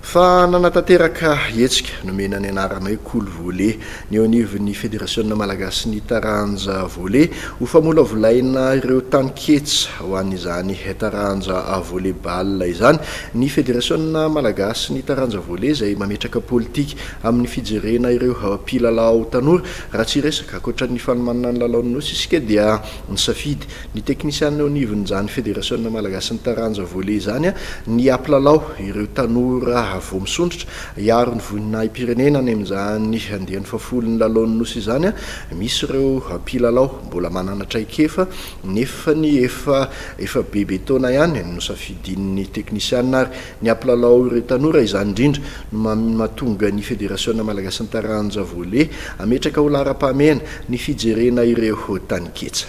Fa Nanatanteraka hetsika nomena ny anarana hoe Kolo Volley ny eo anivon'ny federasiona malagasy ny taranja volley ho famolavolana ireo taninketsa ho an'izany taranja volley-ball izany ny federasiona malagasy ny taranja volley izay mametraka politika amin'ny fijerena ireo mpilalao tanora raha tsy resaka ankoatran'ny fanomanana ny lalao nosy isika dia nisafidy ny teknisiana eo anivon'izany federasiona malagasy ny taranja volley izany ny ampilalao ireo tanora vao misondrotra iaro ny voninahim-pirenena any amin'izany andehan'ny fafolon'ny lalao nosy izany misy ireo mpilalao mbola manana traikefa nefa ny efa bebe taona ihany no safidin'ny teknisiana ary ny ampilalao ireo tanora izany indrindra no mahatonga ny federasiona malagasy ny taranja volley ametraka ho lara-pahamehana ny fijerena ireo taninketsa.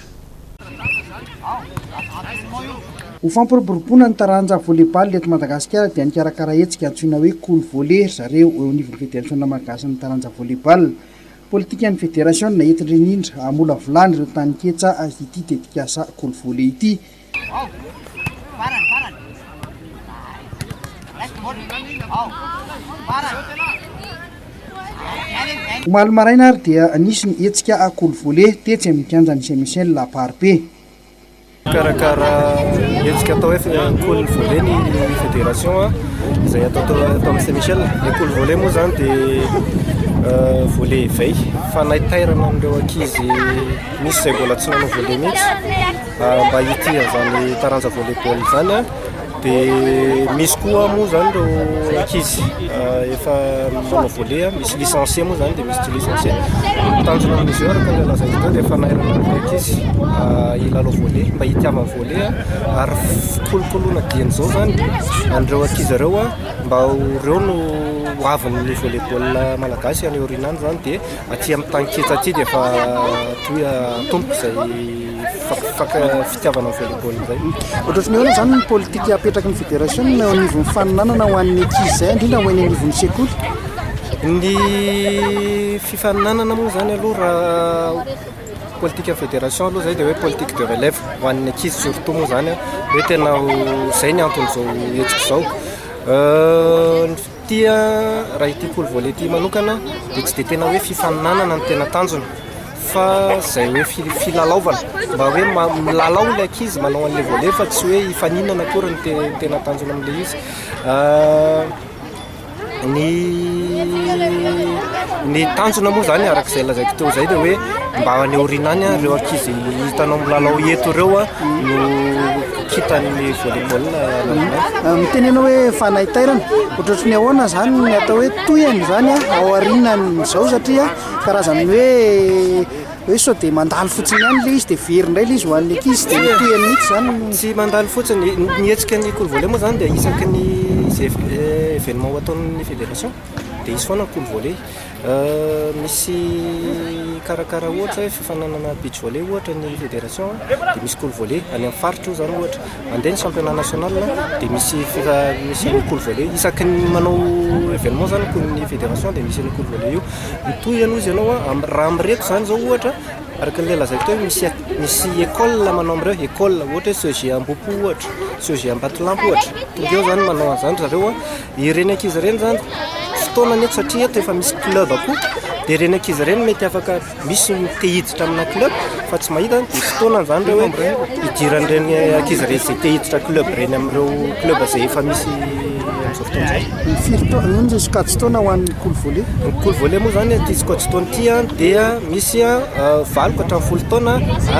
Ho fampiroboroboana ny taranja volley-ball eto Madagasikara dia nikarakara hetsika antsoina hoe Kolo Volley zareo eo anivon'ny federasiona malagasy ny taranja volley-ball. Politika ny federasiona entiny indrindra famolavolana ireo taninketsa azy ity tetikasa Kolo Volley ity. Omaly maraina ary dia nisy ny hetsika Kolo Volley tetsy amin'ny kianja ny Saint-Michel la Parpe. Karakara hetsika atao hoe Kolo Volley ny federation izay atao amin'ny Saint-Michel. Ny Kolo Volley moa zany dia volley vay fanaitairana amin'ireo ankizy misy izay mbola tsy nanao volley mihitsy mba hitia zany taranja volley-ball zany dia misy koa moa zany ireo ankizy efa manao volley misy licencié moa zany dia misy tsy licencié tanjona amin'izy eo araka ny lazaina teo dia fanairana amin'ireo ankizy hilalao volley mba hitiavana volley ary kolokoloana dian'izao zany an'ireo ankizy ireo mba ireo no hoavin'ny volley-ball malagasy any aorianany zany dia aty amin'ny taninketsa aty dia efa toy tompo izay fitiavana volley-ball zay. Ohatrany hoe zany ny politika apetraky ny federasiona eo anivon'ny faninanana ho an'ny ankizy zay indrindra ho any anivon'ny sekoly. Ny fifaninanana moa zany aloha raha politika federation aloha zay dia hoe politique de relève ho an'ny ankizy surtout moa zany hoe tena zay ny anton'izao hetsika zao. Tia raha ity Kolo Volley ity manokana dia tsy dia tena hoe fifaninanana ny tena tanjona fa zay hoe filalaovana mba hoe milalao ilay ankizy manao an'ilay volley fa tsy hoe hifaninana akory ny tena tanjona amin'ilay izy. Ny tanjona moa zany arak'izay lazaiko teo zay dia hoe mba any aorianany ireo ankizy hitanao milalao eto ireo no kitan'ny volley-ball. Mitenena hoe fanaitairana ohatrany ahoana zany ny atao hoe toyany zany ao aorianan'izao satria karazany hoe sao dia mandalo fotsiny ihany ilay izy dia very indray ilay izy ho an'ny ankizy dia toyany mihitsy zany. Tsy mandalo fotsiny ny hetsika ny Kolo Volley moa zany dia isaky ny événement ataon'ny fédération dia izy foana Kolo Volley misy karakara ohatra hoe fifananana beach volley ohatra ny fédération dia misy Kolo Volley any amin'ny faritra io zany ohatra mandeha ny championnat national dia misy Kolo Volley isaky ny manao événement zany ny fédération dia misy ny Kolo Volley io mitoy ianao izy ianao raha amireto zany zao ohatra araka ny lazaiko teo misy école manao amin'ireo école ohatra hoe CG Ambopo ohatra CG Ambatolampo ohatra tonga eo zany manao an'izany zareo ireny ankizy ireny zany fotoana ny eto satria eto efa misy club akoho dia ireny ankizy ireny mety afaka misy tehiditra amina club fa tsy mahita dia fotoana zany ireo hoe idiran'ireny ankizy ireny izay tehiditra club ireny amin'ireo club izay efa misy amin'izao fotoana zay. Firy taona sokajy taona ho an'ny Kolo Volley? Ny Kolo Volley moa zany ity sokajy taona ity dia misy 20 taona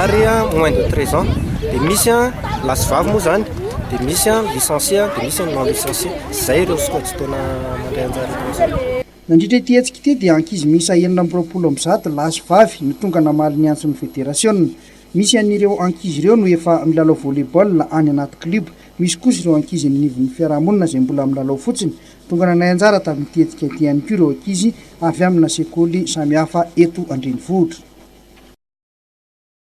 ary moins de 13 ans dia misy lasivavy moa zany dia misy licencié dia misy non licencié zay ireo sokajy taona mandray anjara. Nandritra ity hetsika ity dia ankizy miisa 720 lasivavy no tonga namaly ny antson'ny federasiona. Misy an'ireo ankizy ireo no efa milalao volley-ball any anaty club, misy kosa ireo ankizy amin'nivon'ny fiarahamonina izay mbola milalao fotsiny. Tonga nanay anjara tamin'ity hetsika ity ihany koa ireo ankizy avy amina sekoly samihafa eto Andrenivohitra.